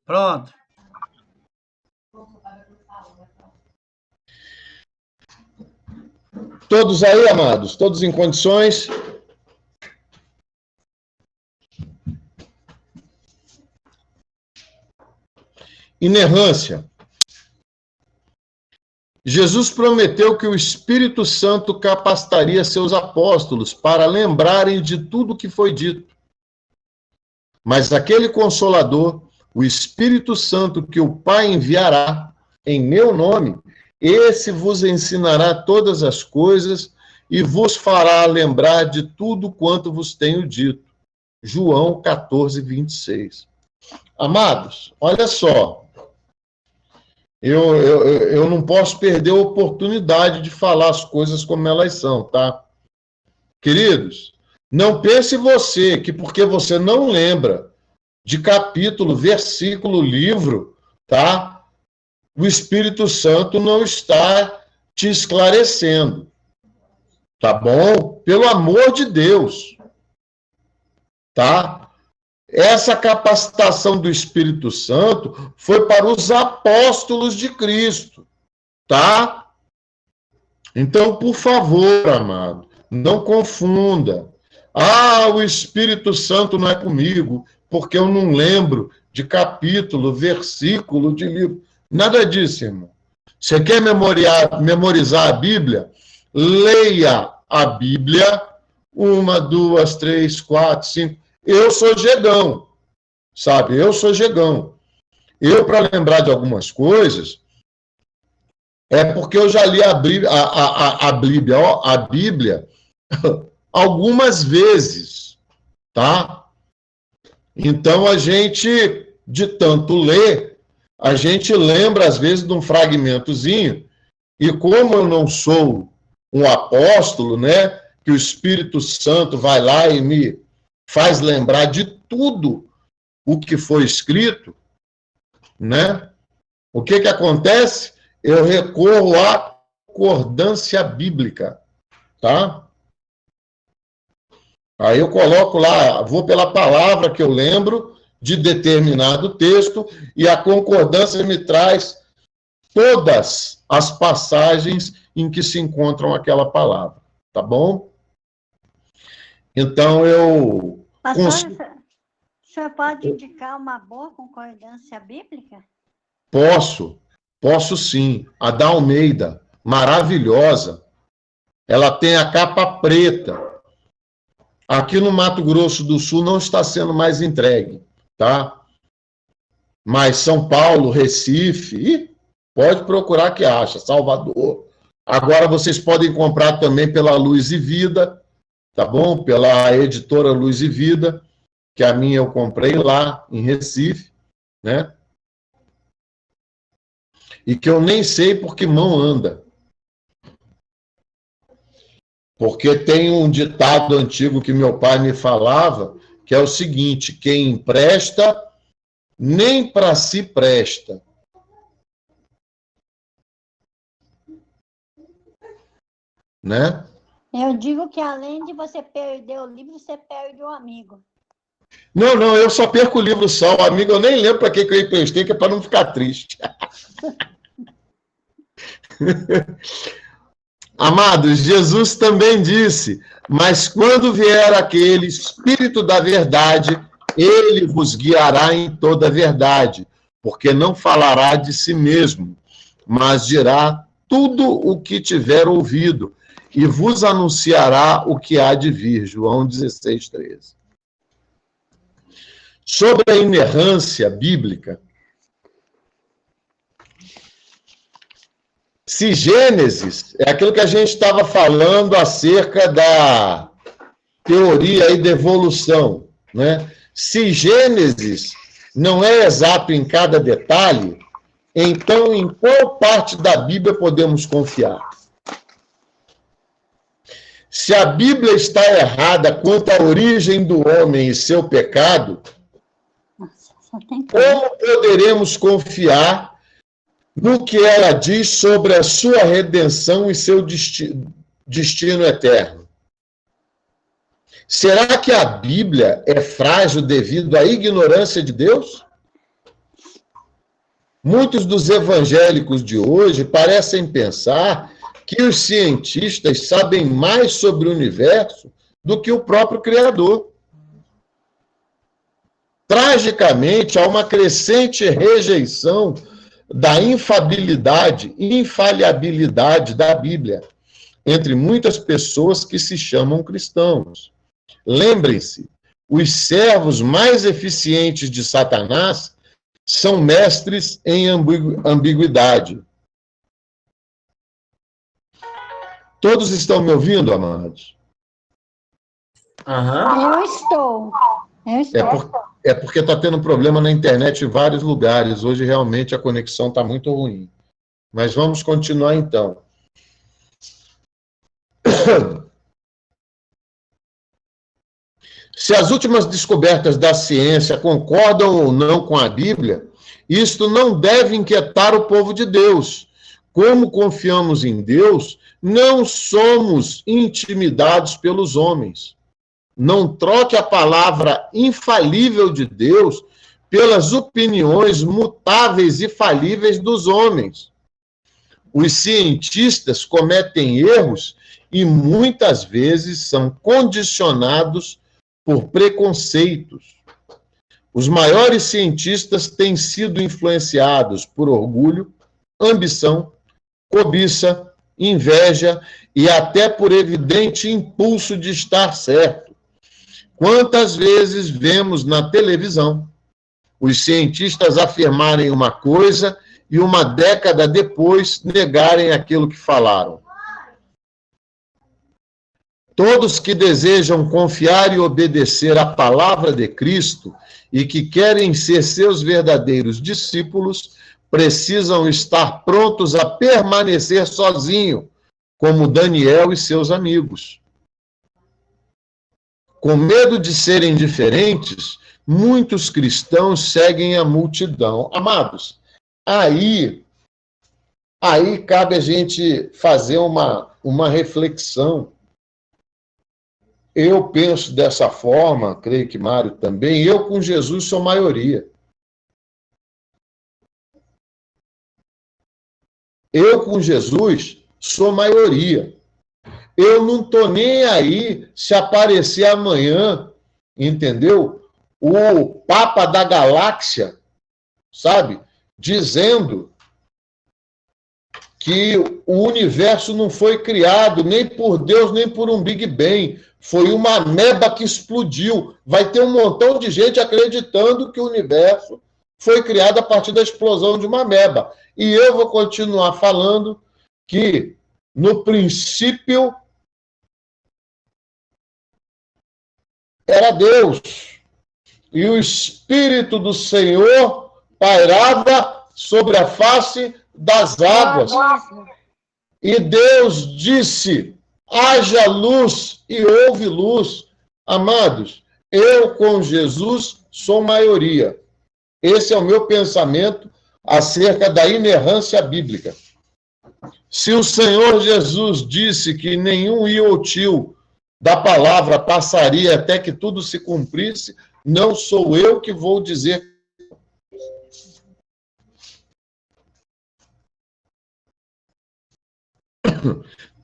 Pronto. Todos aí, amados? Todos em condições? Inerrância. Jesus prometeu que o Espírito Santo capacitaria seus apóstolos para lembrarem de tudo o que foi dito. Mas aquele Consolador, o Espírito Santo que o Pai enviará em meu nome, esse vos ensinará todas as coisas e vos fará lembrar de tudo quanto vos tenho dito. João 14, 26. Amados, olha só. Eu não posso perder a oportunidade de falar as coisas como elas são, tá? Queridos, não pense você que porque você não lembra de capítulo, versículo, livro, tá? O Espírito Santo não está te esclarecendo, tá bom? Pelo amor de Deus, tá? Essa capacitação do Espírito Santo foi para os apóstolos de Cristo, tá? Então, por favor, amado, não confunda. Ah, o Espírito Santo não é comigo, porque eu não lembro de capítulo, versículo de livro. Nada disso, irmão. Você quer memorizar a Bíblia? Leia a Bíblia, 1, 2, 3, 4, 5. Eu sou jegão, sabe? Eu sou jegão. Eu, para lembrar de algumas coisas, é porque eu já li a Bíblia algumas vezes, tá? Então, a gente, de tanto ler, a gente lembra, às vezes, de um fragmentozinho, e como eu não sou um apóstolo, né, que o Espírito Santo vai lá e me faz lembrar de tudo o que foi escrito, né? O que acontece? Eu recorro à concordância bíblica, tá? Aí eu coloco lá, vou pela palavra que eu lembro de determinado texto e a concordância me traz todas as passagens em que se encontram aquela palavra, tá bom? Então, Pastor, o senhor pode indicar uma boa concordância bíblica? Posso sim. A da Almeida, maravilhosa. Ela tem a capa preta. Aqui no Mato Grosso do Sul não está sendo mais entregue, tá? Mas São Paulo, Recife, pode procurar que acha, Salvador. Agora vocês podem comprar também pela Luz e Vida, tá bom? Pela editora Luz e Vida, que a minha eu comprei lá em Recife, né? E que eu nem sei por que mão anda. Porque tem um ditado antigo que meu pai me falava, que é o seguinte: quem empresta, nem para si presta. Né? Eu digo que além de você perder o livro, você perde o amigo. Não, eu só perco o livro só. O amigo eu nem lembro para que eu emprestei, que é para não ficar triste. Amados, Jesus também disse: mas quando vier aquele Espírito da verdade, ele vos guiará em toda a verdade, porque não falará de si mesmo, mas dirá tudo o que tiver ouvido, e vos anunciará o que há de vir. João 16, 13. Sobre a inerrância bíblica, se Gênesis é aquilo que a gente estava falando acerca da teoria aí da evolução, né? Se Gênesis não é exato em cada detalhe, então em qual parte da Bíblia podemos confiar? Se a Bíblia está errada quanto à origem do homem e seu pecado, como poderemos confiar no que ela diz sobre a sua redenção e seu destino eterno? Será que a Bíblia é frágil devido à ignorância de Deus? Muitos dos evangélicos de hoje parecem pensar que os cientistas sabem mais sobre o universo do que o próprio Criador. Tragicamente, há uma crescente rejeição da infalibilidade da Bíblia entre muitas pessoas que se chamam cristãos. Lembrem-se, os servos mais eficientes de Satanás são mestres em ambiguidade. Todos estão me ouvindo, amados? Eu estou. É porque está tendo problema na internet em vários lugares. Hoje, realmente, a conexão está muito ruim. Mas vamos continuar, então. Se as últimas descobertas da ciência concordam ou não com a Bíblia, isto não deve inquietar o povo de Deus. Como confiamos em Deus, não somos intimidados pelos homens. Não troque a palavra infalível de Deus pelas opiniões mutáveis e falíveis dos homens. Os cientistas cometem erros e muitas vezes são condicionados por preconceitos. Os maiores cientistas têm sido influenciados por orgulho, ambição, cobiça, inveja e até por evidente impulso de estar certo. Quantas vezes vemos na televisão os cientistas afirmarem uma coisa e uma década depois negarem aquilo que falaram? Todos que desejam confiar e obedecer à palavra de Cristo e que querem ser seus verdadeiros discípulos precisam estar prontos a permanecer sozinho, como Daniel e seus amigos. Com medo de serem diferentes, muitos cristãos seguem a multidão. Amados, aí cabe a gente fazer uma reflexão. Eu penso dessa forma, creio que Mário também, eu com Jesus sou maioria. Eu com Jesus sou maioria. Eu não estou nem aí se aparecer amanhã, entendeu? O Papa da Galáxia, sabe? Dizendo que o universo não foi criado nem por Deus, nem por um Big Bang. Foi uma ameba que explodiu. Vai ter um montão de gente acreditando que o universo foi criado a partir da explosão de uma ameba. E eu vou continuar falando que, no princípio, era Deus. E o Espírito do Senhor pairava sobre a face das águas. E Deus disse: haja luz, e houve luz. Amados, eu com Jesus sou maioria. Esse é o meu pensamento acerca da inerrância bíblica. Se o Senhor Jesus disse que nenhum iotil da palavra passaria até que tudo se cumprisse, não sou eu que vou dizer.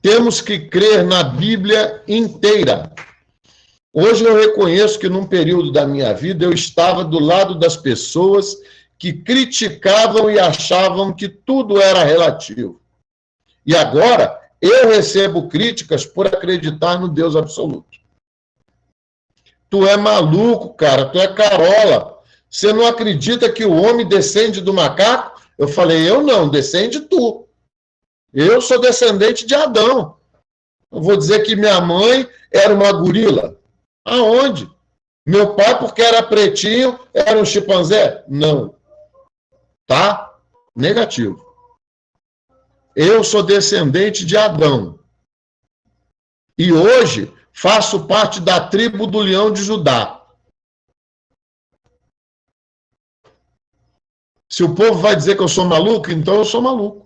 Temos que crer na Bíblia inteira. Hoje eu reconheço que num período da minha vida eu estava do lado das pessoas que criticavam e achavam que tudo era relativo. E agora eu recebo críticas por acreditar no Deus absoluto. Tu é maluco, cara, tu é carola. Você não acredita que o homem descende do macaco? Eu falei, eu não, descende tu. Eu sou descendente de Adão. Eu vou dizer que minha mãe era uma gorila. Aonde? Meu pai, porque era pretinho, era um chimpanzé? Não. Tá? Negativo. Eu sou descendente de Adão. E hoje faço parte da tribo do leão de Judá. Se o povo vai dizer que eu sou maluco, então eu sou maluco.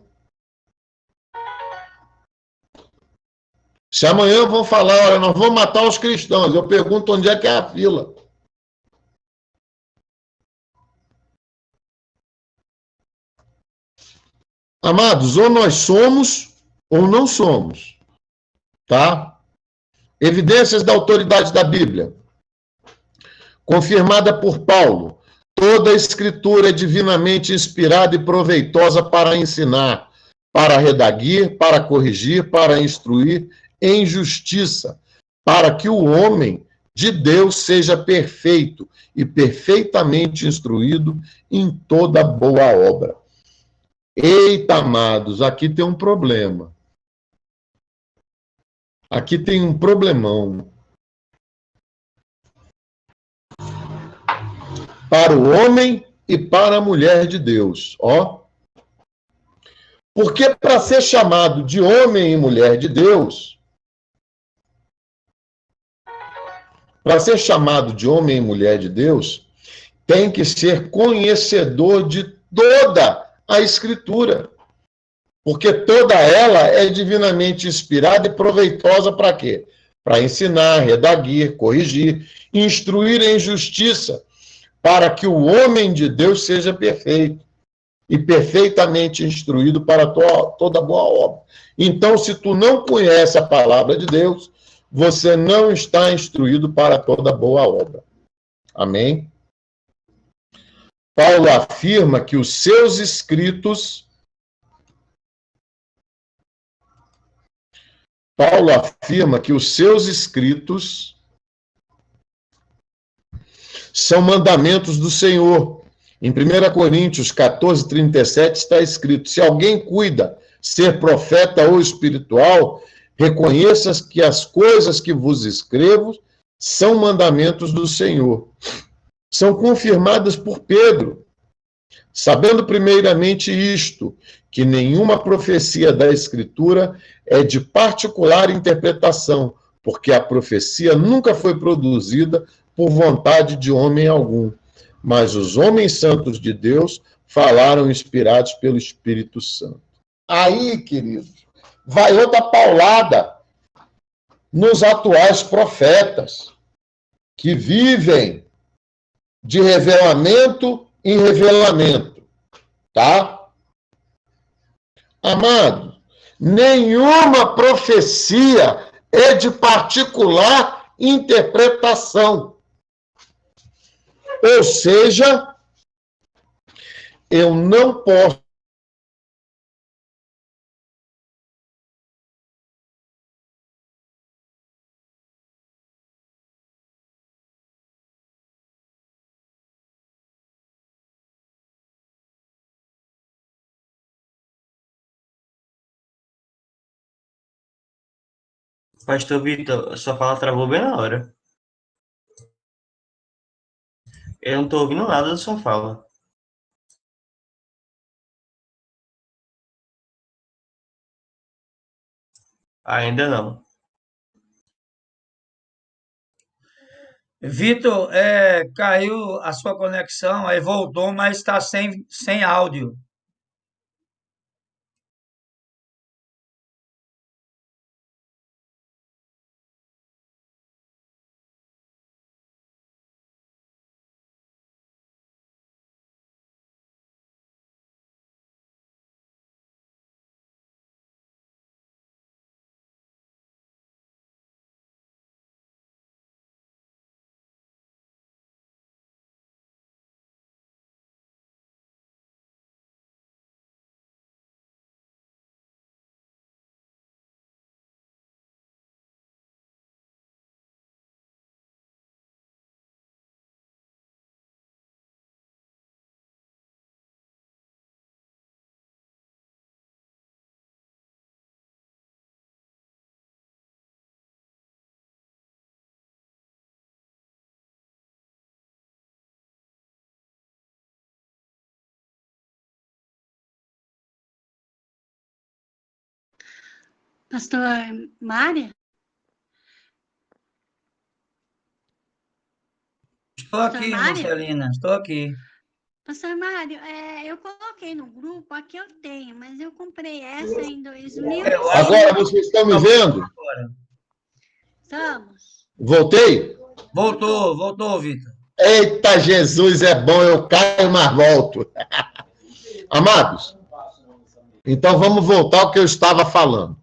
Se amanhã vão falar, olha, nós vamos matar os cristãos, eu pergunto onde é que é a fila. Amados, ou nós somos ou não somos, tá? Evidências da autoridade da Bíblia. Confirmada por Paulo. Toda a escritura é divinamente inspirada e proveitosa para ensinar, para redaguir, para corrigir, para instruir em justiça, para que o homem de Deus seja perfeito e perfeitamente instruído em toda boa obra. Eita, amados, aqui tem um problema. Aqui tem um problemão. Para o homem e para a mulher de Deus, ó. Porque para ser chamado de homem e mulher de Deus, para ser chamado de homem e mulher de Deus, tem que ser conhecedor de toda a Escritura. Porque toda ela é divinamente inspirada e proveitosa para quê? Para ensinar, redaguir, corrigir, instruir em justiça, para que o homem de Deus seja perfeito e perfeitamente instruído para toda boa obra. Então, se tu não conhece a palavra de Deus, você não está instruído para toda boa obra. Amém? Paulo afirma que os seus escritos são mandamentos do Senhor. Em 1 Coríntios 14, 37 está escrito: se alguém cuida ser profeta ou espiritual, reconheça que as coisas que vos escrevo são mandamentos do Senhor. São confirmadas por Pedro, sabendo primeiramente isto, que nenhuma profecia da Escritura é de particular interpretação, porque a profecia nunca foi produzida por vontade de homem algum, mas os homens santos de Deus falaram inspirados pelo Espírito Santo. Aí, queridos, vai outra paulada nos atuais profetas, que vivem de revelamento em revelamento, tá? Amado, nenhuma profecia é de particular interpretação. Ou seja, eu não posso Pastor Vitor, sua fala travou bem na hora. Eu não estou ouvindo nada da sua fala. Ainda não. Vitor, caiu a sua conexão, aí voltou, mas está sem áudio. Pastor Mário? Estou aqui, Marcelina, estou aqui. Pastor Mário, eu coloquei no grupo, aqui eu tenho, mas eu comprei essa em 2005. Agora vocês estão me vendo? Estamos. Voltei? Voltou, Vitor. Eita, Jesus é bom, eu caio, mas volto. Amados, Então vamos voltar ao que eu estava falando.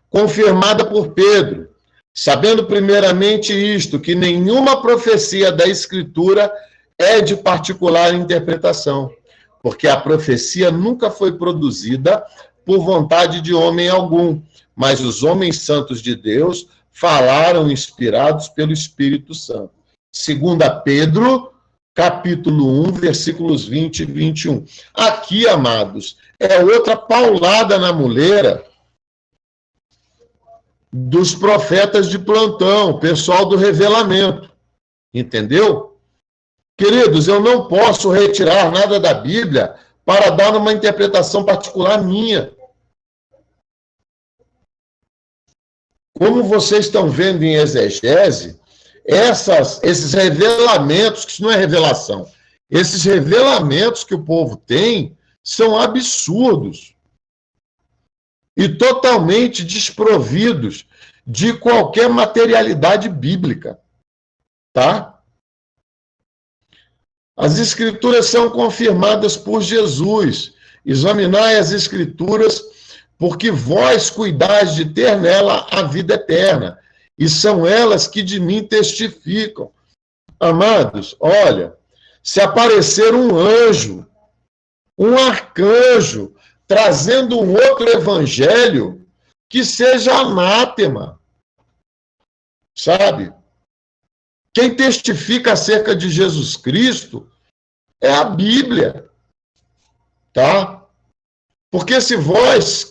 Confirmada por Pedro, sabendo primeiramente isto, que nenhuma profecia da Escritura é de particular interpretação, porque a profecia nunca foi produzida por vontade de homem algum, mas os homens santos de Deus falaram inspirados pelo Espírito Santo. 2 Pedro, capítulo 1, versículos 20 e 21. Aqui, amados, é outra paulada na muleira dos profetas de plantão, pessoal do revelamento. Entendeu? Queridos, eu não posso retirar nada da Bíblia para dar uma interpretação particular minha. Como vocês estão vendo em exegese, esses revelamentos, que isso não é revelação, esses revelamentos que o povo tem são absurdos e totalmente desprovidos de qualquer materialidade bíblica, tá? As Escrituras são confirmadas por Jesus. Examinai as Escrituras, porque vós cuidais de ter nela a vida eterna, e são elas que de mim testificam. Amados, olha, se aparecer um anjo, um arcanjo, trazendo um outro evangelho, que seja anátema, sabe? Quem testifica acerca de Jesus Cristo é a Bíblia, tá? Porque se vós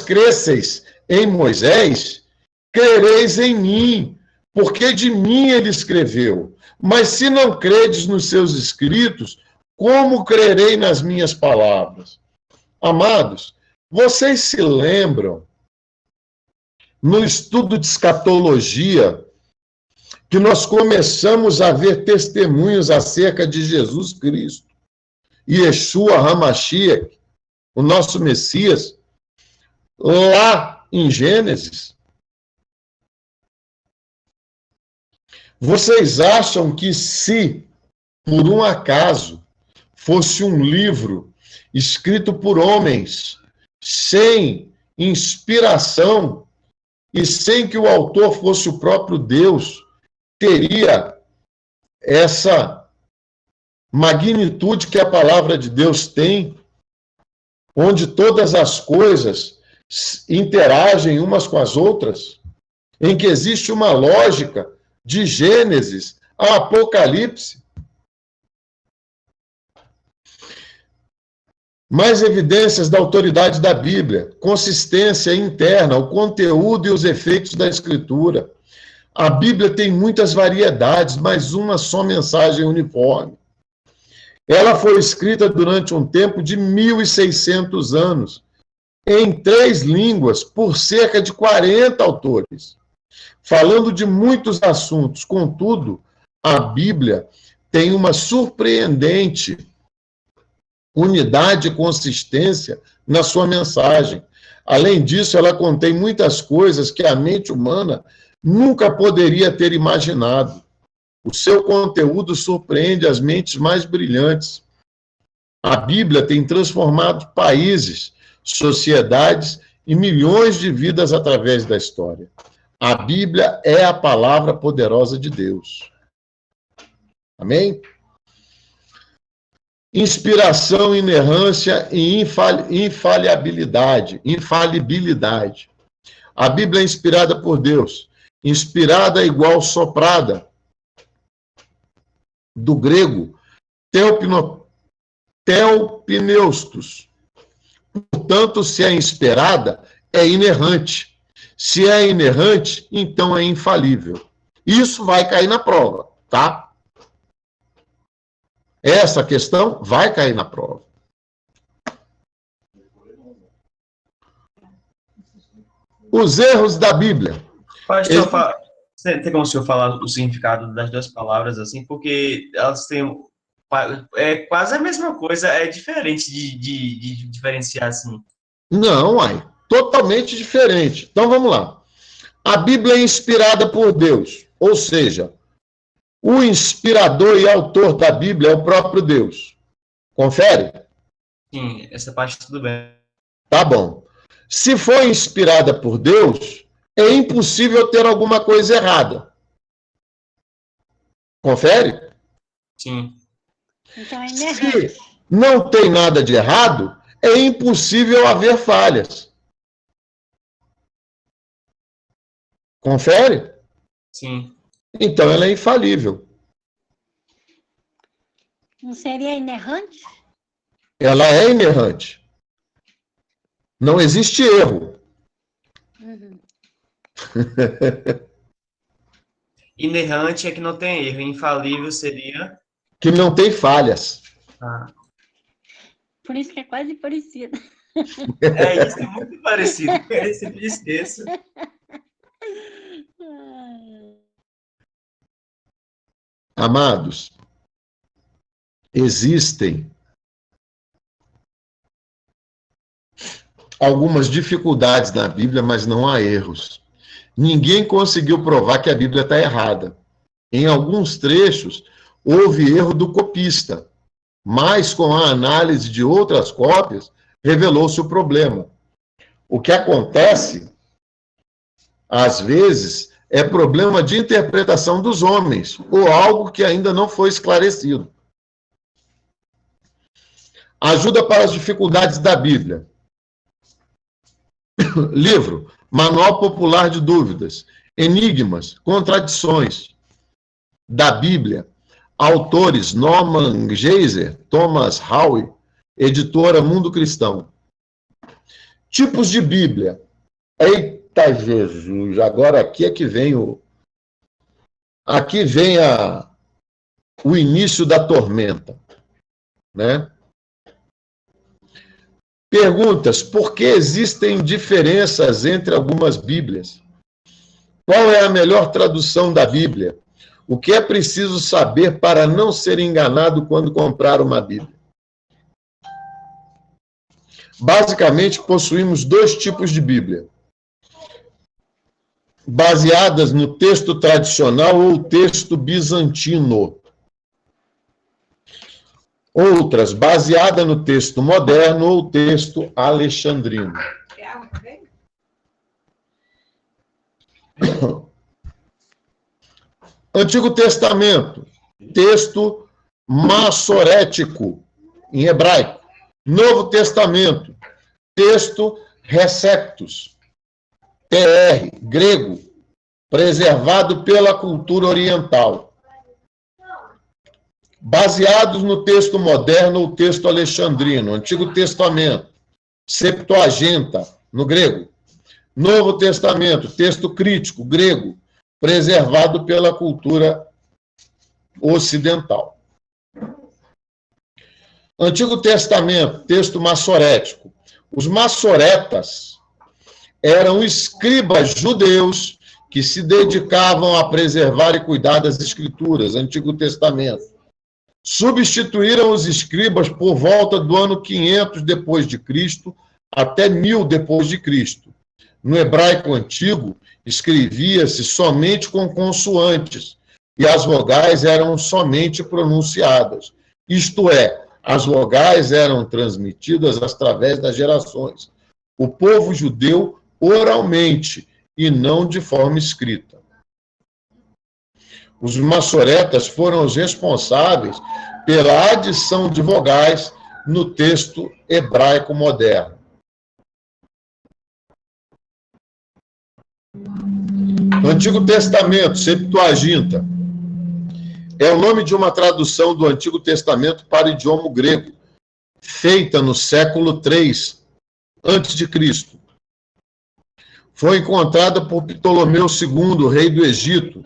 cresceis em Moisés, crereis em mim, porque de mim ele escreveu. Mas se não credes nos seus escritos, como crerei nas minhas palavras? Amados, vocês se lembram, no estudo de escatologia, que nós começamos a ver testemunhos acerca de Jesus Cristo, Yeshua HaMashiach, o nosso Messias, lá em Gênesis? Vocês acham que se, por um acaso, fosse um livro escrito por homens, sem inspiração e sem que o autor fosse o próprio Deus, teria essa magnitude que a palavra de Deus tem, onde todas as coisas interagem umas com as outras, em que existe uma lógica de Gênesis a Apocalipse? Mais evidências da autoridade da Bíblia, consistência interna, o conteúdo e os efeitos da Escritura. A Bíblia tem muitas variedades, mas uma só mensagem uniforme. Ela foi escrita durante um tempo de 1.600 anos, em 3 línguas, por cerca de 40 autores, falando de muitos assuntos. Contudo, a Bíblia tem uma surpreendente unidade e consistência na sua mensagem. Além disso, ela contém muitas coisas que a mente humana nunca poderia ter imaginado. O seu conteúdo surpreende as mentes mais brilhantes. A Bíblia tem transformado países, sociedades e milhões de vidas através da história. A Bíblia é a palavra poderosa de Deus. Amém? Inspiração, inerrância e infalibilidade. A Bíblia é inspirada por Deus. Inspirada é igual soprada, do grego, theopneustos. Portanto, se é inspirada, é inerrante. Se é inerrante, então é infalível. Isso vai cair na prova, tá? Essa questão vai cair na prova. Os erros da Bíblia. Pastor, tem como o senhor falar o significado das duas palavras, assim, porque elas têm quase a mesma coisa, é diferente de diferenciar, assim. Não, totalmente diferente. Então, vamos lá. A Bíblia é inspirada por Deus, ou seja, o inspirador e autor da Bíblia é o próprio Deus. Confere? Sim, essa parte tudo bem. Tá bom. Se foi inspirada por Deus, é impossível ter alguma coisa errada. Confere? Sim. Então é inerrante. Se não tem nada de errado, é impossível haver falhas. Confere? Sim. Então ela é infalível. Não seria inerrante? Ela é inerrante. Não existe erro. Uhum. Inerrante é que não tem erro. Infalível seria. Que não tem falhas. Ah, Por isso que é quase parecido. é isso, é muito parecido. Eu sempre esqueço. Amados, existem algumas dificuldades na Bíblia, mas não há erros. Ninguém conseguiu provar que a Bíblia está errada. Em alguns trechos, houve erro do copista, mas com a análise de outras cópias, revelou-se o problema. O que acontece, às vezes, é problema de interpretação dos homens, ou algo que ainda não foi esclarecido. Ajuda para as dificuldades da Bíblia. Livro, Manual Popular de Dúvidas, Enigmas, Contradições da Bíblia. Autores Norman Geisler, Thomas Howe, editora Mundo Cristão. Tipos de Bíblia. Eita Jesus, agora aqui é que vem o início da tormenta, né? Perguntas: por que existem diferenças entre algumas Bíblias? Qual é a melhor tradução da Bíblia? O que é preciso saber para não ser enganado quando comprar uma Bíblia? Basicamente, possuímos dois tipos de Bíblia: baseadas no texto tradicional ou texto bizantino. Outras, baseadas no texto moderno ou texto alexandrino. Antigo Testamento, texto massorético, em hebraico. Novo Testamento, texto receptus, TR, grego, preservado pela cultura oriental. Baseados no texto moderno ou texto alexandrino, Antigo Testamento, Septuaginta, no grego. Novo Testamento, texto crítico, grego, preservado pela cultura ocidental. Antigo Testamento, texto massorético. Os massoretas eram escribas judeus que se dedicavam a preservar e cuidar das escrituras, Antigo Testamento. Substituíram os escribas por volta do ano 500 depois de Cristo até 1000 depois de Cristo. No hebraico antigo, escrevia-se somente com consoantes e as vogais eram somente pronunciadas. Isto é, as vogais eram transmitidas através das gerações. O povo judeu oralmente e não de forma escrita. Os massoretas foram os responsáveis pela adição de vogais no texto hebraico moderno. Antigo Testamento, Septuaginta, é o nome de uma tradução do Antigo Testamento para o idioma grego, feita no século III a.C. Foi encontrada por Ptolomeu II, rei do Egito,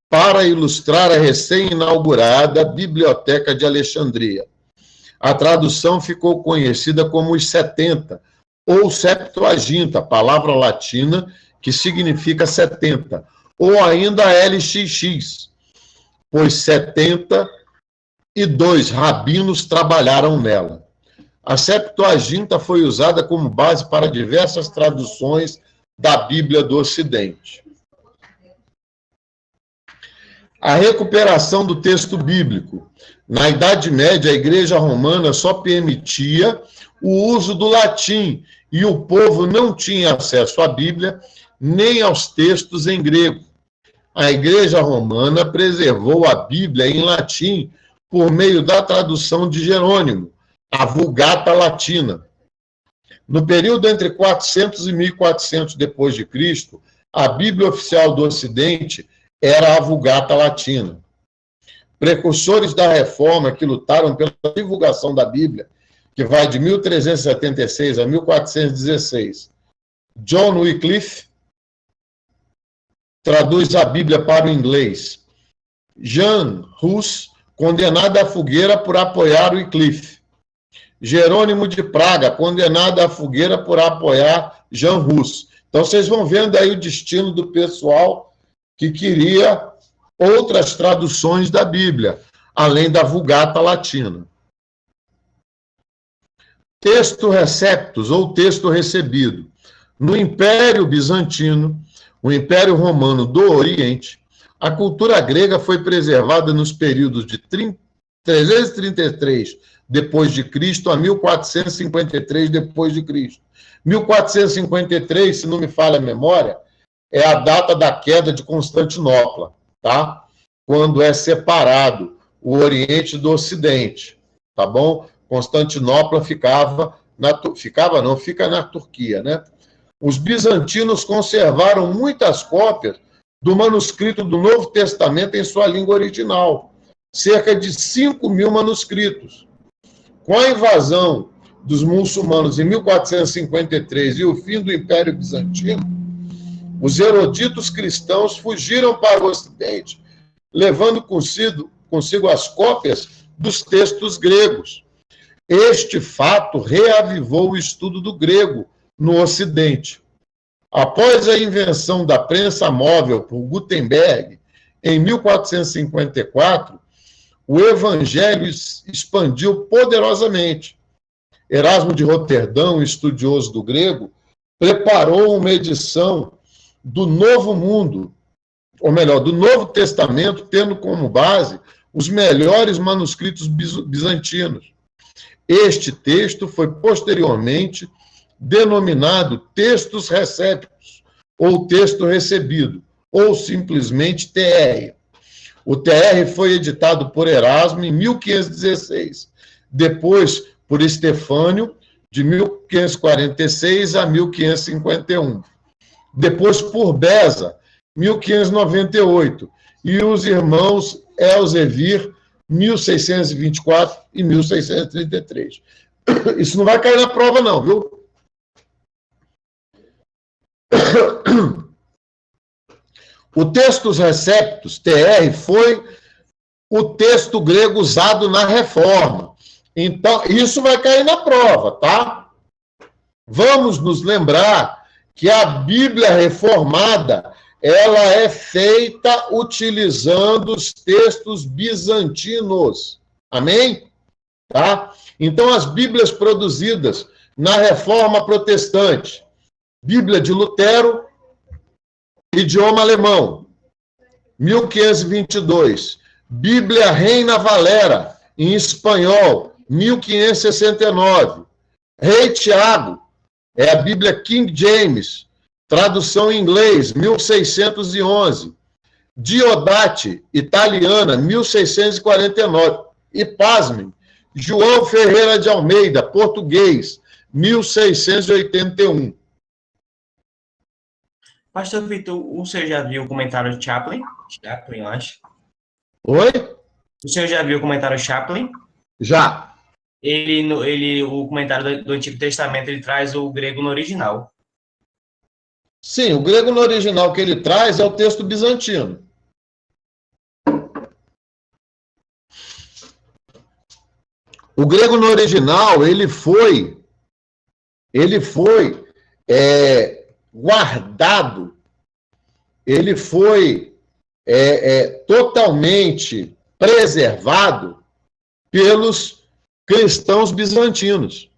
para ilustrar a recém-inaugurada Biblioteca de Alexandria. A tradução ficou conhecida como os 70, ou Septuaginta, palavra latina que significa 70, ou ainda LXX, pois 72 rabinos trabalharam nela. A Septuaginta foi usada como base para diversas traduções da Bíblia do Ocidente. A recuperação do texto bíblico. Na Idade Média, a Igreja Romana só permitia o uso do latim e o povo não tinha acesso à Bíblia nem aos textos em grego. A Igreja Romana preservou a Bíblia em latim por meio da tradução de Jerônimo, a Vulgata Latina. No período entre 400 e 1400 depois de Cristo, a Bíblia oficial do Ocidente era a Vulgata Latina. Precursores da Reforma que lutaram pela divulgação da Bíblia, que vai de 1376 a 1416. John Wycliffe traduz a Bíblia para o inglês. Jean Hus, condenado à fogueira por apoiar Wycliffe. Jerônimo de Praga, condenado à fogueira por apoiar Jean Hus. Então, vocês vão vendo aí o destino do pessoal que queria outras traduções da Bíblia, além da Vulgata Latina. Texto receptus, ou texto recebido. No Império Bizantino, o Império Romano do Oriente, a cultura grega foi preservada nos períodos de 333 depois de Cristo a 1453 depois de Cristo. 1453, se não me falha a memória, é a data da queda de Constantinopla, tá? Quando é separado o Oriente do Ocidente, tá bom? Constantinopla fica na Turquia, né? Os bizantinos conservaram muitas cópias do manuscrito do Novo Testamento em sua língua original, cerca de 5.000 manuscritos. Com a invasão dos muçulmanos em 1453 e o fim do Império Bizantino, os eruditos cristãos fugiram para o Ocidente, levando consigo as cópias dos textos gregos. Este fato reavivou o estudo do grego no Ocidente. Após a invenção da prensa móvel por Gutenberg, em 1454, o evangelho expandiu poderosamente. Erasmo de Roterdão, estudioso do grego, preparou uma edição do Novo Mundo, ou melhor, do Novo Testamento, tendo como base os melhores manuscritos bizantinos. Este texto foi posteriormente denominado textos receptos, ou texto recebido, ou simplesmente TR. O TR foi editado por Erasmo em 1516, depois por Estefânio, de 1546 a 1551, depois por Beza, 1598, e os irmãos Elzevir, 1624 e 1633. Isso não vai cair na prova, não, viu? O Textus Receptus, TR, foi o texto grego usado na Reforma. Então, isso vai cair na prova, tá? Vamos nos lembrar que a Bíblia reformada, ela é feita utilizando os textos bizantinos. Amém? Tá? Então, as Bíblias produzidas na Reforma Protestante, Bíblia de Lutero, idioma alemão, 1522. Bíblia Reina Valera, em espanhol, 1569. Rei Tiago, é a Bíblia King James, tradução em inglês, 1611. Diodate, italiana, 1649. E, pasmem, João Ferreira de Almeida, português, 1681. Pastor Vitor, o senhor já viu o comentário de Chaplin? Chaplin, eu acho. Oi? O senhor já viu o comentário Chaplin? Já. O comentário do Antigo Testamento, ele traz o grego no original. Sim, o grego no original que ele traz é o texto bizantino. O grego no original, ele foi guardado, ele foi totalmente preservado pelos cristãos bizantinos.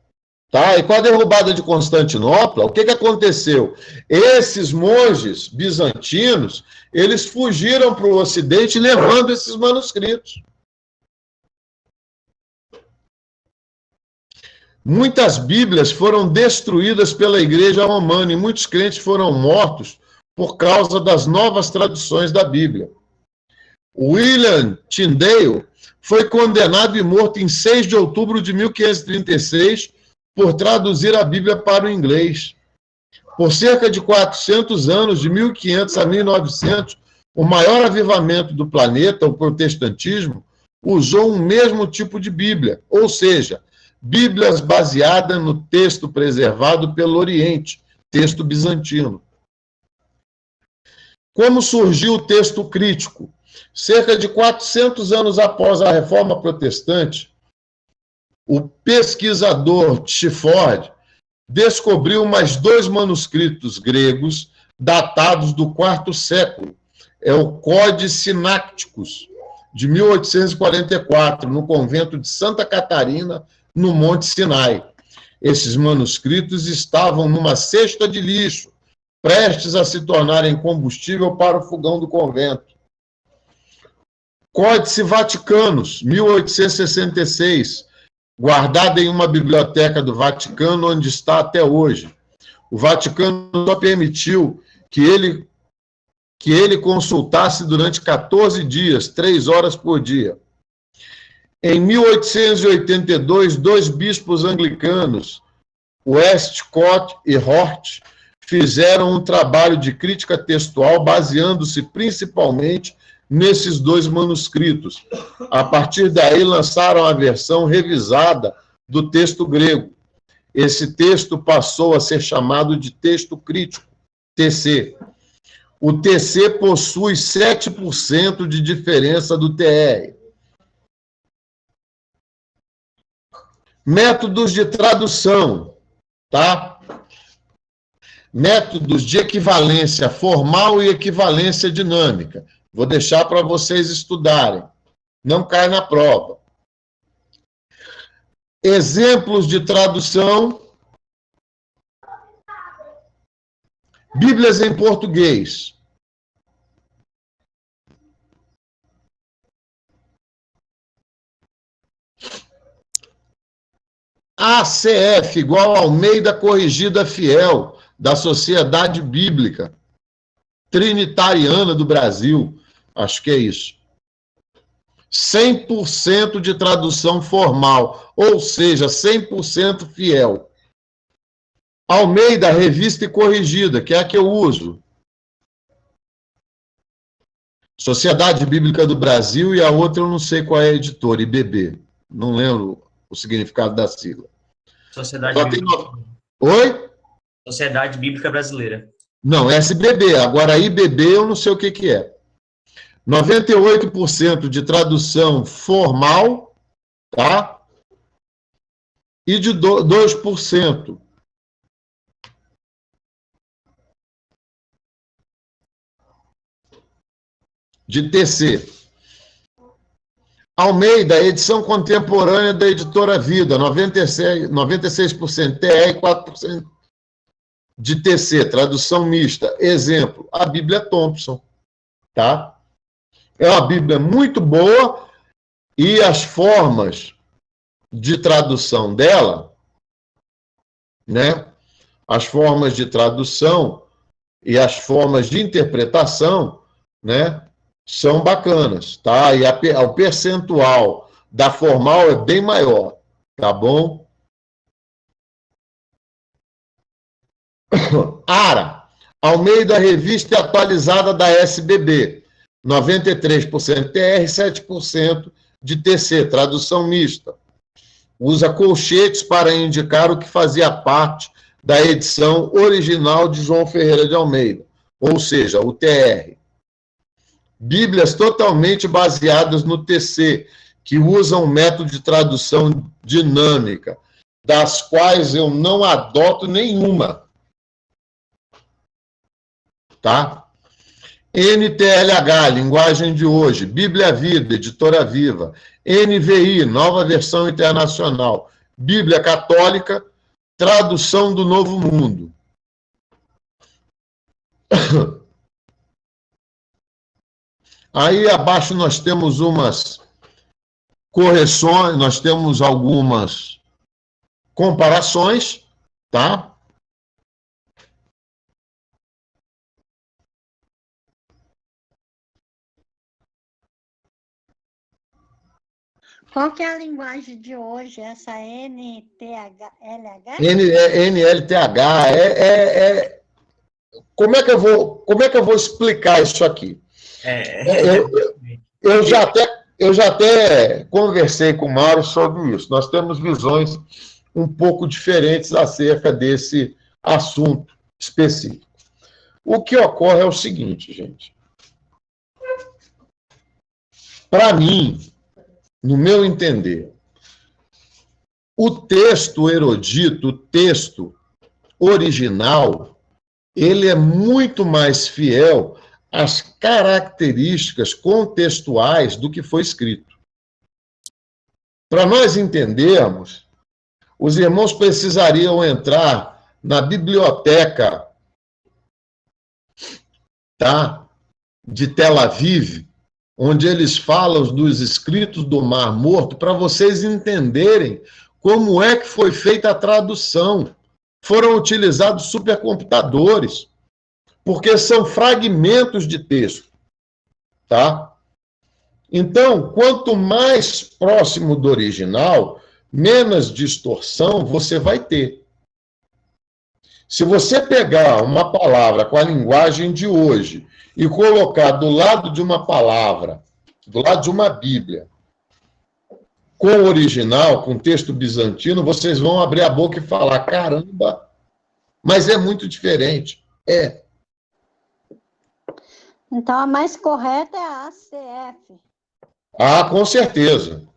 Tá? E com a derrubada de Constantinopla, o que aconteceu? Esses monges bizantinos, eles fugiram para o Ocidente levando esses manuscritos. Muitas Bíblias foram destruídas pela Igreja Romana e muitos crentes foram mortos por causa das novas traduções da Bíblia. William Tyndale foi condenado e morto em 6 de outubro de 1536 por traduzir a Bíblia para o inglês. Por cerca de 400 anos, de 1500 a 1900, o maior avivamento do planeta, o protestantismo, usou um mesmo tipo de Bíblia, ou seja, Bíblias baseadas no texto preservado pelo Oriente, texto bizantino. Como surgiu o texto crítico? Cerca de 400 anos após a Reforma Protestante, o pesquisador Shifford descobriu mais 2 manuscritos gregos datados do IV século. É o Códice Sinácticos, de 1844, no convento de Santa Catarina, no Monte Sinai. Esses manuscritos estavam numa cesta de lixo, prestes a se tornarem combustível para o fogão do convento. Códice Vaticanos, 1866, guardado em uma biblioteca do Vaticano, onde está até hoje. O Vaticano só permitiu que ele consultasse durante 14 dias, 3 horas por dia. Em 1882, 2 bispos anglicanos, Westcott e Hort, fizeram um trabalho de crítica textual baseando-se principalmente nesses 2 manuscritos. A partir daí, lançaram a versão revisada do texto grego. Esse texto passou a ser chamado de texto crítico, TC. O TC possui 7% de diferença do TR. Métodos de tradução, tá? Métodos de equivalência formal e equivalência dinâmica. Vou deixar para vocês estudarem. Não cai na prova. Exemplos de tradução. Bíblias em português. ACF, igual a Almeida Corrigida Fiel, da Sociedade Bíblica Trinitariana do Brasil. Acho que é isso. 100% de tradução formal, ou seja, 100% fiel. Almeida, Revista e Corrigida, que é a que eu uso. Sociedade Bíblica do Brasil, e a outra eu não sei qual é a editora, IBB. Não lembro o significado da sigla. Sociedade Bíblica. Oi? Sociedade Bíblica Brasileira. Não, SBB. Agora, IBB eu não sei o que é. 98% de tradução formal, tá? E de 2% de TC. Almeida, edição contemporânea da Editora Vida, 96% TR e 4% de TC, tradução mista. Exemplo, a Bíblia Thompson, tá? É uma Bíblia muito boa e as formas de tradução dela, né? As formas de tradução e as formas de interpretação, né? São bacanas, tá? E o percentual da formal é bem maior, tá bom? ARA, Almeida, Revista Atualizada da SBB, 93% TR, 7% de TC, tradução mista. Usa colchetes para indicar o que fazia parte da edição original de João Ferreira de Almeida, ou seja, o TR. Bíblias totalmente baseadas no TC, que usam um método de tradução dinâmica, das quais eu não adoto nenhuma. Tá? NTLH, linguagem de hoje. Bíblia Vida, Editora Viva. NVI, Nova Versão Internacional. Bíblia Católica, tradução do Novo Mundo. Aí abaixo nós temos umas correções, nós temos algumas comparações, tá? Qual que é a linguagem de hoje? Essa NTH, LH? NLTH, como é que eu vou explicar isso aqui? Eu já até conversei com o Mário sobre isso. Nós temos visões um pouco diferentes acerca desse assunto específico. O que ocorre é o seguinte, gente. Para mim, no meu entender, o texto erudito, o texto original, ele é muito mais fiel às características contextuais do que foi escrito. Para nós entendermos, os irmãos precisariam entrar na biblioteca, tá, de Tel Aviv, onde eles falam dos escritos do Mar Morto, para vocês entenderem como é que foi feita a tradução. Foram utilizados supercomputadores, porque são fragmentos de texto, tá? Então, quanto mais próximo do original, menos distorção você vai ter. Se você pegar uma palavra com a linguagem de hoje e colocar do lado de uma palavra, do lado de uma Bíblia, com o original, com texto bizantino, vocês vão abrir a boca e falar, caramba, mas é muito diferente. É. Então, a mais correta é a ACF. Ah, com certeza.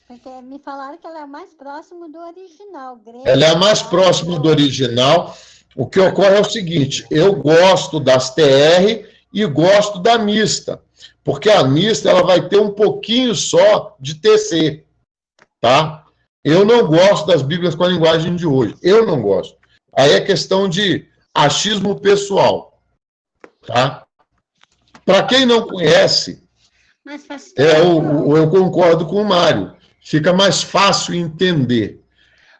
Porque me falaram que ela é mais próxima do original. Grego, ela é a mais próxima do original. O que ocorre é o seguinte, eu gosto das TR e gosto da mista, porque a mista ela vai ter um pouquinho só de TC, tá? Eu não gosto das Bíblias com a linguagem de hoje, eu não gosto. Aí é questão de achismo pessoal, tá? Para quem não conhece, eu concordo com o Mário, fica mais fácil entender.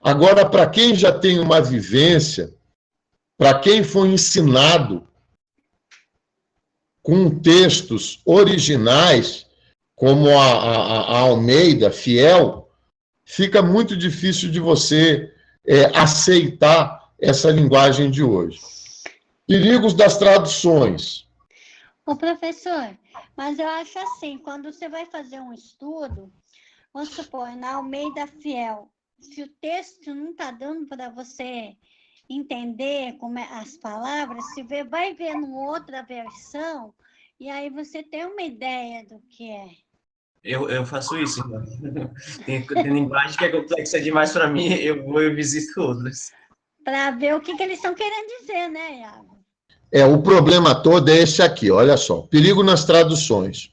Agora, para quem já tem uma vivência, para quem foi ensinado com textos originais, como a Almeida, fiel, fica muito difícil de você aceitar essa linguagem de hoje. Perigos das traduções. Ô, professor, mas eu acho assim, quando você vai fazer um estudo, vamos supor, na Almeida Fiel, se o texto não está dando para você entender como as palavras, se vai ver numa outra versão, e aí você tem uma ideia do que é. Eu faço isso, irmão. Tem linguagem que é complexa demais para mim, eu visito outras. Para ver o que eles estão querendo dizer, né, Iago? O problema todo é esse aqui, olha só. Perigo nas traduções.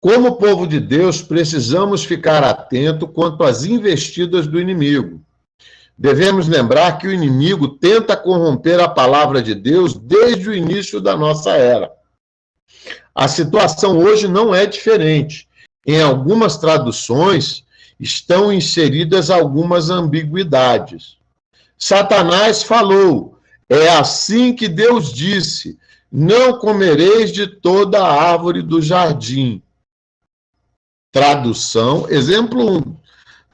Como povo de Deus, precisamos ficar atento quanto às investidas do inimigo. Devemos lembrar que o inimigo tenta corromper a palavra de Deus desde o início da nossa era. A situação hoje não é diferente. Em algumas traduções estão inseridas algumas ambiguidades. Satanás falou, é assim que Deus disse, não comereis de toda a árvore do jardim. Tradução, exemplo 1.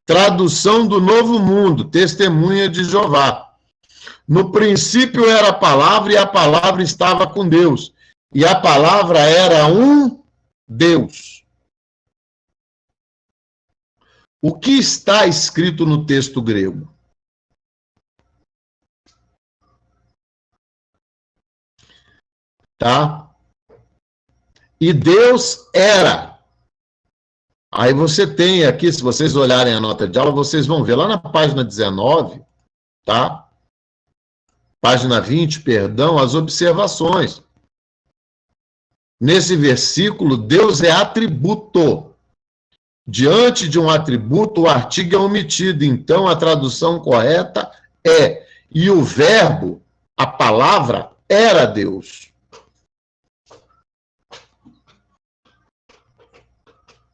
Tradução do Novo Mundo, Testemunha de Jeová. No princípio era a palavra e a palavra estava com Deus. E a palavra era um Deus. O que está escrito no texto grego? Tá? E Deus era. Aí você tem aqui, se vocês olharem a nota de aula, vocês vão ver lá na página 19, tá? Página 20, perdão, as observações. Nesse versículo, Deus é atributo. Diante de um atributo, o artigo é omitido. Então, a tradução correta é. E o verbo, a palavra, era Deus.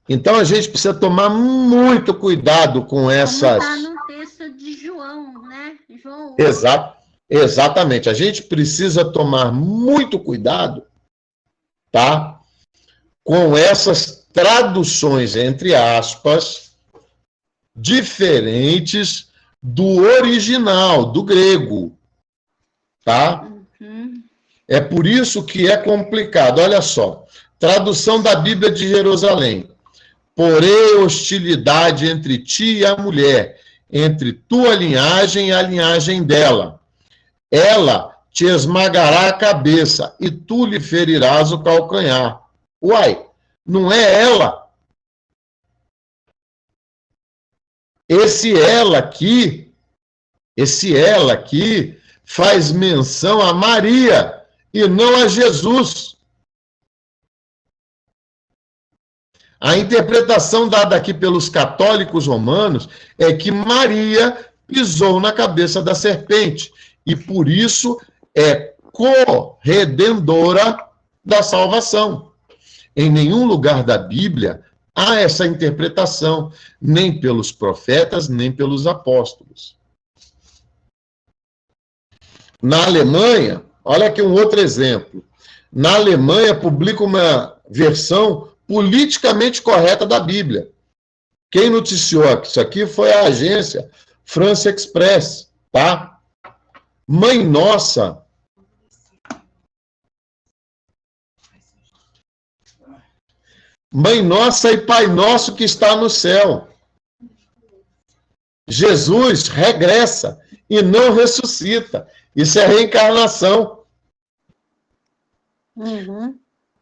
Então a gente precisa tomar muito cuidado com essas... Como está no texto de João, né? João. Exatamente. A gente precisa tomar muito cuidado, tá? Com essas traduções, entre aspas, diferentes do original, do grego, tá? É por isso que é complicado. Olha só, tradução da Bíblia de Jerusalém. Porém, hostilidade entre ti e a mulher, entre tua linhagem e a linhagem dela. Ela te esmagará a cabeça e tu lhe ferirás o calcanhar. Uai, não é ela? Esse ela aqui faz menção a Maria e não a Jesus. A interpretação dada aqui pelos católicos romanos é que Maria pisou na cabeça da serpente e, por isso, é corredendora da salvação. Em nenhum lugar da Bíblia há essa interpretação, nem pelos profetas, nem pelos apóstolos. Na Alemanha, olha aqui um outro exemplo. Na Alemanha, publica uma versão politicamente correta da Bíblia. Quem noticiou isso aqui foi a agência France Express, tá? Mãe Nossa e Pai Nosso que está no céu. Jesus regressa e não ressuscita. Isso é reencarnação.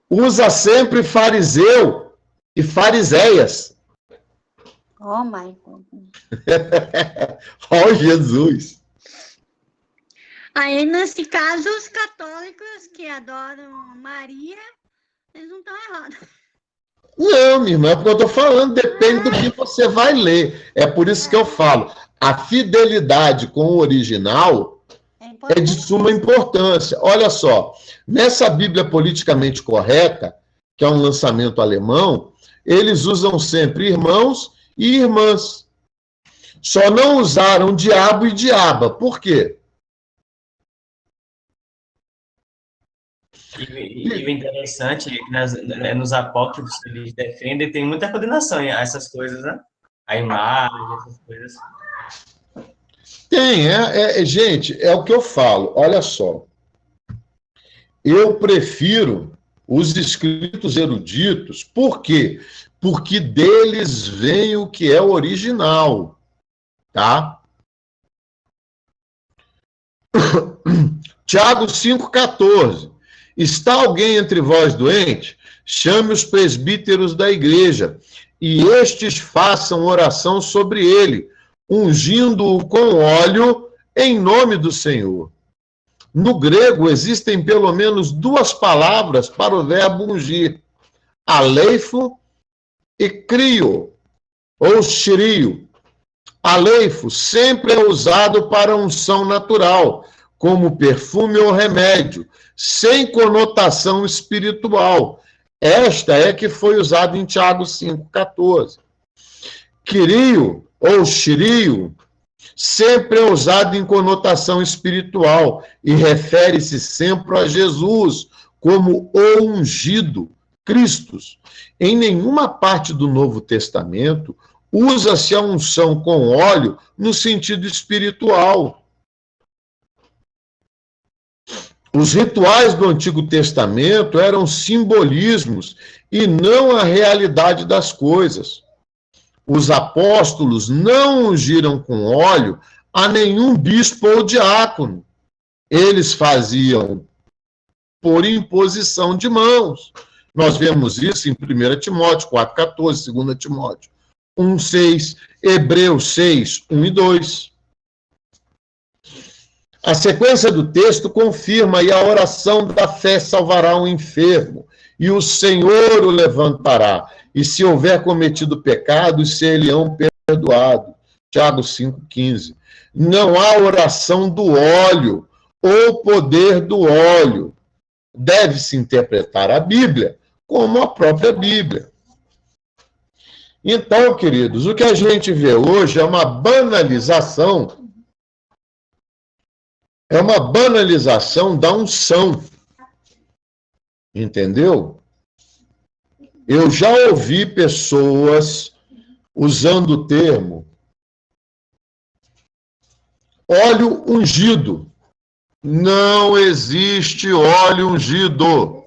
Usa sempre fariseu e fariseias. Oh, my God. Oh, Jesus. Aí, nesse caso, os católicos que adoram Maria, eles não estão errados. Não, minha irmã, é porque eu estou falando, depende do que você vai ler. É por isso que eu falo. A fidelidade com o original é de suma importância. Olha só, nessa Bíblia politicamente correta, que é um lançamento alemão, eles usam sempre irmãos e irmãs. Só não usaram diabo e diaba. Por quê? E o interessante é que nos apócrifos que eles defendem, tem muita condenação a essas coisas, né? A imagem, essas coisas. Tem, gente, é o que eu falo. Olha só. Eu prefiro os escritos eruditos. Por quê? Porque deles vem o que é original, tá? Tiago 5,14. Está alguém entre vós doente? Chame os presbíteros da igreja, e estes façam oração sobre ele, ungindo-o com óleo em nome do Senhor. No grego, existem pelo menos duas palavras para o verbo ungir: aleifo e crio, ou shirio. Aleifo sempre é usado para unção natural, como perfume ou remédio, sem conotação espiritual. Esta é que foi usada em Tiago 5,14. Quirio, ou shirio, sempre é usado em conotação espiritual e refere-se sempre a Jesus como o ungido, Cristo. Em nenhuma parte do Novo Testamento usa-se a unção com óleo no sentido espiritual. Os rituais do Antigo Testamento eram simbolismos e não a realidade das coisas. Os apóstolos não ungiram com óleo a nenhum bispo ou diácono. Eles faziam por imposição de mãos. Nós vemos isso em 1 Timóteo 4,14, 2 Timóteo 1,6, Hebreus 6, 1 e 2. A sequência do texto confirma: e a oração da fé salvará o enfermo, e o Senhor o levantará, e se houver cometido pecado, ser-lhe-ão perdoado. Tiago 5,15. Não há oração do óleo ou poder do óleo. Deve-se interpretar a Bíblia como a própria Bíblia. Então, queridos, o que a gente vê hoje é uma banalização da unção. Entendeu? Eu já ouvi pessoas usando o termo óleo ungido. Não existe óleo ungido.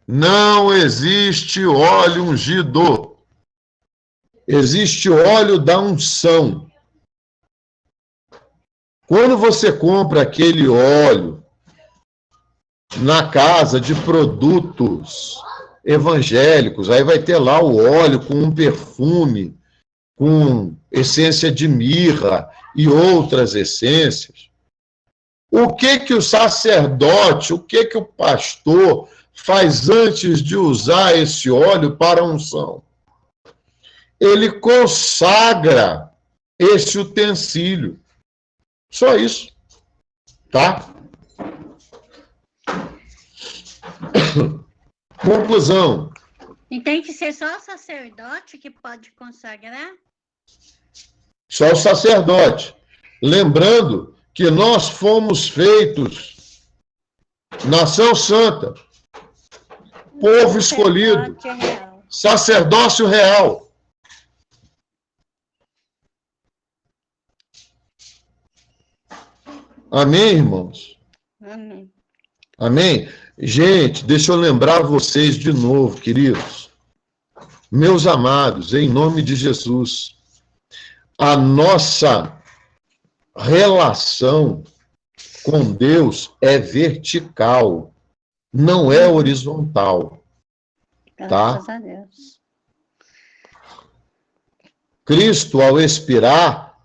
Não existe óleo ungido. Existe óleo da unção. Quando você compra aquele óleo na casa de produtos evangélicos, aí vai ter lá o óleo com um perfume, com essência de mirra e outras essências. O que o sacerdote, o que o pastor faz antes de usar esse óleo para a unção? Ele consagra esse utensílio. Só isso. Tá? Conclusão. E tem que ser só o sacerdote que pode consagrar? Só o sacerdote. Lembrando que nós fomos feitos nação santa, povo escolhido, sacerdócio real. Amém, irmãos? Amém. Amém? Gente, deixa eu lembrar vocês de novo, queridos. Meus amados, em nome de Jesus, a nossa relação com Deus é vertical, não é horizontal. Graças a Deus. Cristo, ao expirar,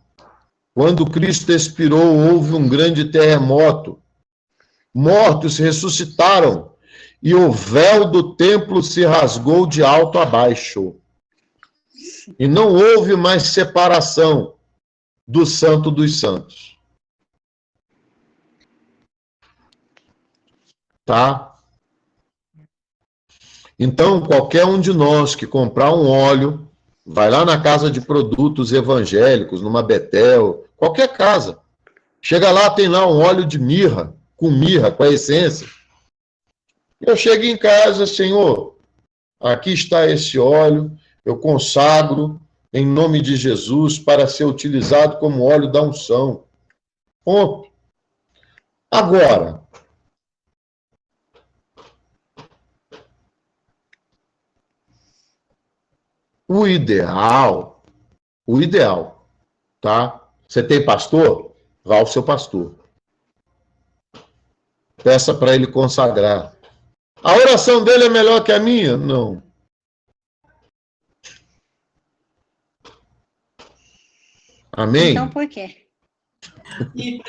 quando Cristo expirou, houve um grande terremoto. Mortos ressuscitaram e o véu do templo se rasgou de alto a baixo. E não houve mais separação do santo dos santos. Tá? Então, qualquer um de nós que comprar um óleo, vai lá na casa de produtos evangélicos, numa Betel, qualquer casa. Chega lá, tem lá um óleo de mirra, com a essência. Eu chego em casa, Senhor, aqui está esse óleo, eu consagro em nome de Jesus para ser utilizado como óleo da unção. Ponto. Agora, o ideal, tá? Você tem pastor? Vá ao seu pastor. Peça para ele consagrar. A oração dele é melhor que a minha? Não. Amém? Então por quê? E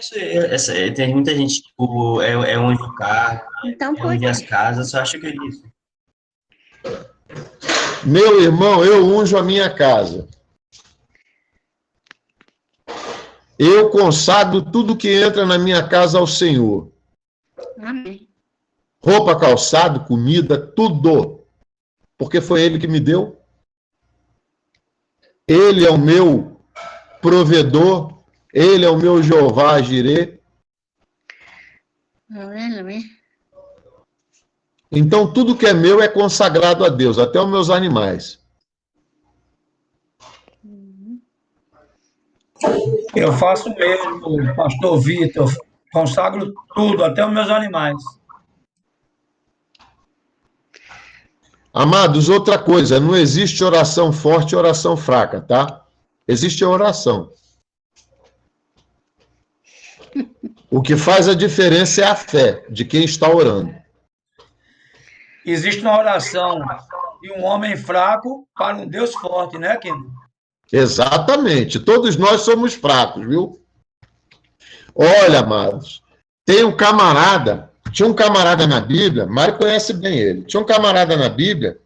tem muita gente, tipo, é onde o carro, Então é por onde as quê? casas, só acha que é isso. Meu irmão, eu unjo a minha casa. Eu consagro tudo que entra na minha casa ao Senhor. Amém. Roupa, calçado, comida, tudo. Porque foi Ele que me deu. Ele é o meu provedor. Ele é o meu Jeová Jirê. Aleluia. Então, tudo que é meu é consagrado a Deus, até os meus animais. Eu faço o mesmo, pastor Vitor. Consagro tudo, até os meus animais. Amados, outra coisa, não existe oração forte e oração fraca, tá? Existe a oração. O que faz a diferença é a fé de quem está orando. Existe uma oração de um homem fraco para um Deus forte, né, Kim? Exatamente. Todos nós somos fracos, viu? Olha, amados, tinha um camarada na Bíblia, Mário conhece bem ele, tinha um camarada na Bíblia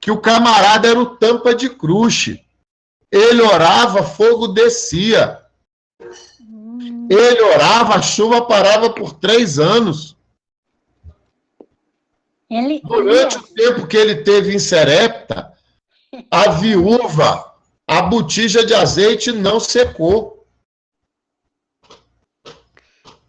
que o camarada era o tampa de cruche. Ele orava, fogo descia. Ele orava, a chuva parava por 3 anos. Durante o tempo que ele teve em Serepta, a viúva, a botija de azeite não secou.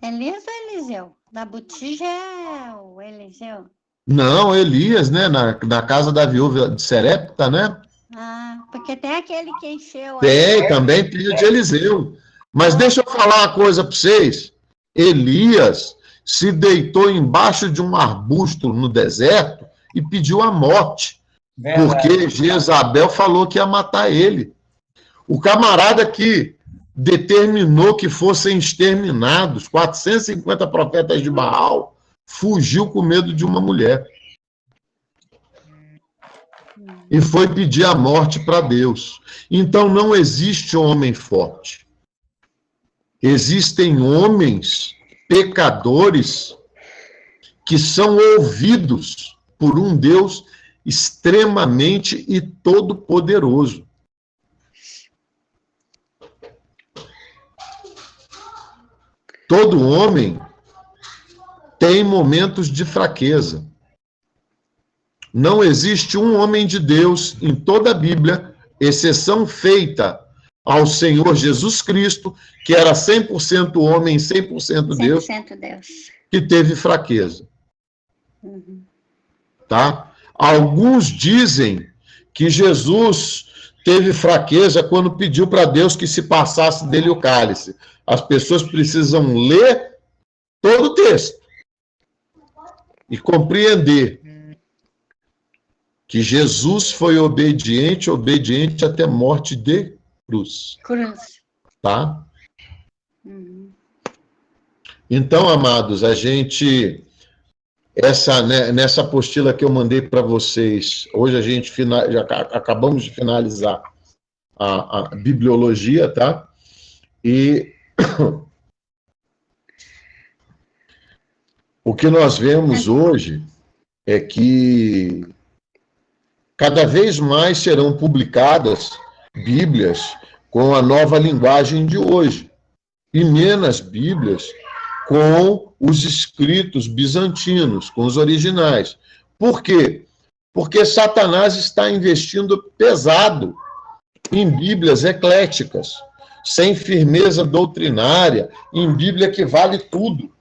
Elias ou Eliseu? Da botija é o Eliseu. Não, Elias, né? Na casa da viúva de Serepta, né? Ah, porque tem aquele que encheu. Tem, também tem o de Eliseu. Mas deixa eu falar uma coisa para vocês. Elias se deitou embaixo de um arbusto no deserto e pediu a morte. Porque Jezabel falou que ia matar ele. O camarada que determinou que fossem exterminados 450 profetas de Baal fugiu com medo de uma mulher. E foi pedir a morte para Deus. Então não existe homem forte. Existem homens pecadores que são ouvidos por um Deus extremamente e todo-poderoso. Todo homem tem momentos de fraqueza. Não existe um homem de Deus em toda a Bíblia, exceção feita ao Senhor Jesus Cristo, que era 100% homem, 100% Deus, 100% Deus, que teve fraqueza. Tá? Alguns dizem que Jesus teve fraqueza quando pediu para Deus que se passasse dele o cálice. As pessoas precisam ler todo o texto e compreender que Jesus foi obediente até morte de cruz. Tá? Então, amados, a gente... nessa apostila que eu mandei para vocês, hoje a gente já acabamos de finalizar a bibliologia, tá? E o que nós vemos hoje é que cada vez mais serão publicadas Bíblias com a nova linguagem de hoje, e menos Bíblias com os escritos bizantinos, com os originais. Por quê? Porque Satanás está investindo pesado em Bíblias ecléticas, sem firmeza doutrinária, em Bíblia que vale tudo,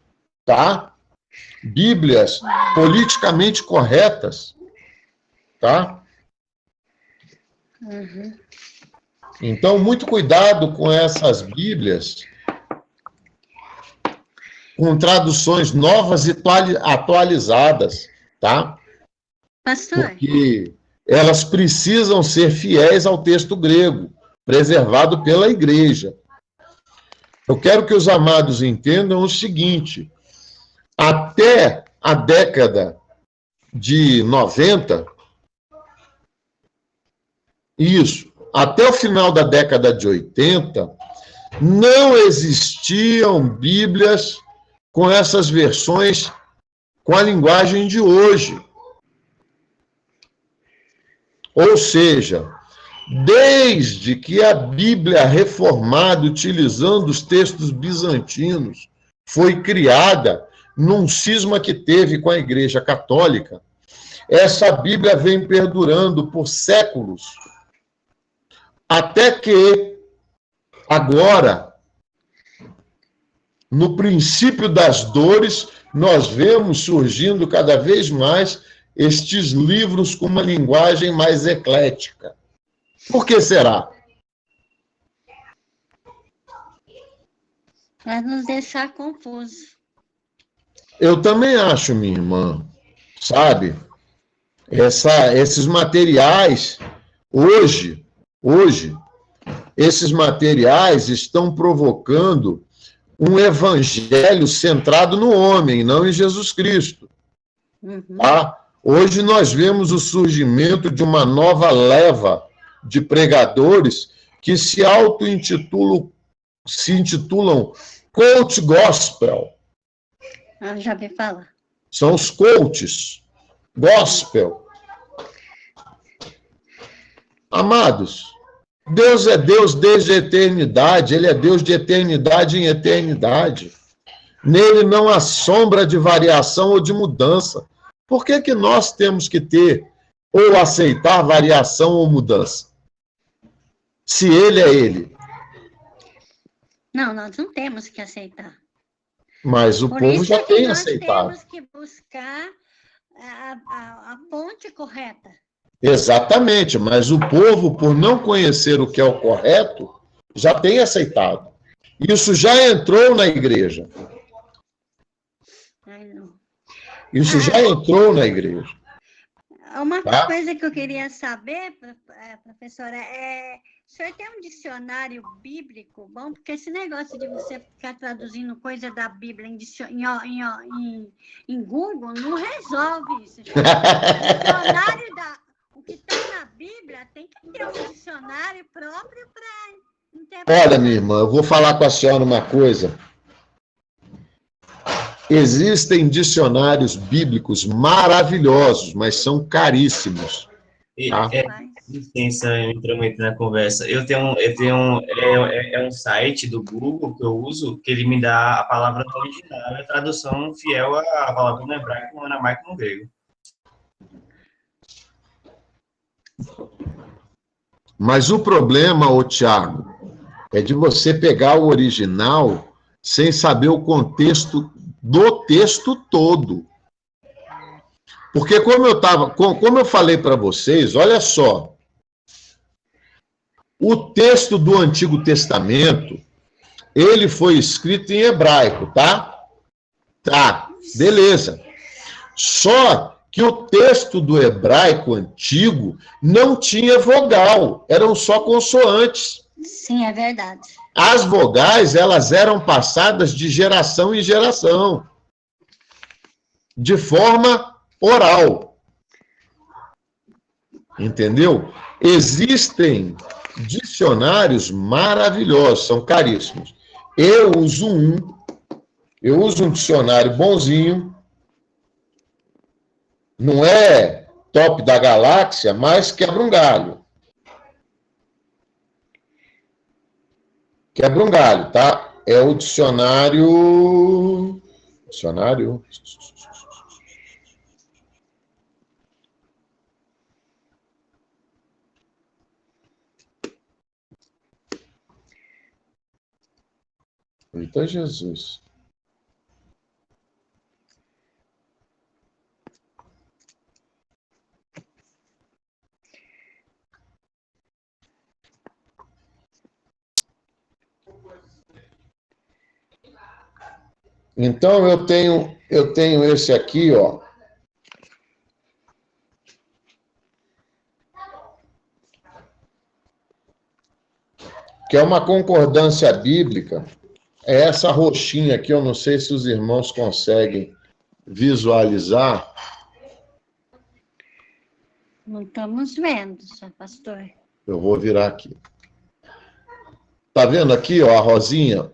tá? Bíblias politicamente corretas, tá? Então, muito cuidado com essas Bíblias com traduções novas e atualizadas, tá? Pastor. Porque elas precisam ser fiéis ao texto grego, preservado pela igreja. Eu quero que os amados entendam o seguinte: até a década de 90, até o final da década de 80, não existiam Bíblias com essas versões com a linguagem de hoje. Ou seja, desde que a Bíblia reformada, utilizando os textos bizantinos, foi criada num cisma que teve com a Igreja Católica, essa Bíblia vem perdurando por séculos, até que agora, no princípio das dores, nós vemos surgindo cada vez mais estes livros com uma linguagem mais eclética. Por que será? Para nos deixar confusos. Eu também acho, minha irmã, sabe? Esses materiais, hoje, esses materiais estão provocando um evangelho centrado no homem, não em Jesus Cristo. Tá? Hoje nós vemos o surgimento de uma nova leva de pregadores que se intitulam coach gospel. Eu já ouvi falar. São os coaches gospel. Amados, Deus é Deus desde a eternidade, ele é Deus de eternidade em eternidade. Nele não há sombra de variação ou de mudança. Por que que nós temos que ter ou aceitar variação ou mudança? Se ele é ele. Não, nós não temos que aceitar. Mas o Por povo isso já que tem nós aceitado. temos que buscar a ponte correta. Exatamente, mas o povo, por não conhecer o que é o correto, já tem aceitado. Isso já entrou na igreja. Ai, não. Isso já entrou na igreja. Uma Tá? coisa que eu queria saber, professora, o senhor tem um dicionário bíblico bom? Porque esse negócio de você ficar traduzindo coisa da Bíblia em Google não resolve isso. O que está na Bíblia tem que ter um dicionário próprio para interpretar. Olha, minha irmã, eu vou falar com a senhora uma coisa. Existem dicionários bíblicos maravilhosos, mas são caríssimos. Tá? Licença, eu entrei muito na conversa. Um site do Google que eu uso, que ele me dá a palavra no original, a tradução fiel à palavra no hebraico, no aramaico e no grego. Mas o problema, ô Tiago, é de você pegar o original sem saber o contexto do texto todo. Porque como eu falei para vocês, olha só, o texto do Antigo Testamento, ele foi escrito em hebraico, tá? Tá, beleza. Só que o texto do hebraico antigo não tinha vogal, eram só consoantes. Sim, é verdade. As vogais, elas eram passadas de geração em geração, de forma oral. Entendeu? Existem dicionários maravilhosos, são caríssimos. Eu uso um dicionário bonzinho, não é top da galáxia, mas quebra um galho. Quebra um galho, tá? É o dicionário... Eita Jesus. Então, eu tenho esse aqui, ó. Que é uma concordância bíblica. É essa roxinha aqui, eu não sei se os irmãos conseguem visualizar. Não estamos vendo, senhor pastor. Eu vou virar aqui. Tá vendo aqui, ó, a rosinha?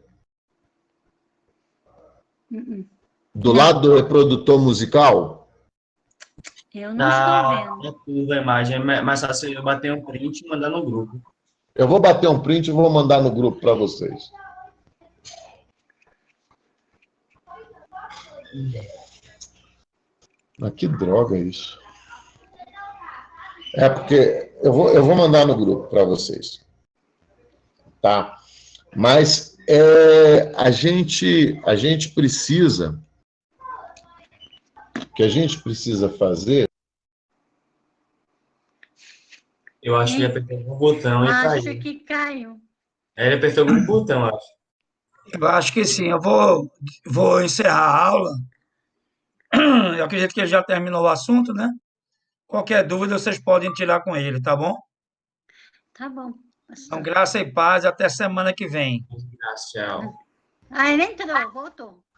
Do lado do reprodutor musical? Eu não estou vendo. Na curva a imagem, é mais fácil eu bater um print e mandar no grupo. Eu vou bater um print e vou mandar no grupo para vocês. Mas que droga é isso? É porque eu vou mandar no grupo para vocês. Tá? Mas a gente precisa... O que a gente precisa fazer... Eu acho que ele apertou algum botão e caiu. Acho que caiu. Ele apertou algum botão, eu acho. Eu acho que sim. Eu vou encerrar a aula. Eu acredito que ele já terminou o assunto, né? Qualquer dúvida, vocês podem tirar com ele, tá bom? Tá bom. Então, graça e paz, até semana que vem. Tchau. Ah, ele entrou, voltou.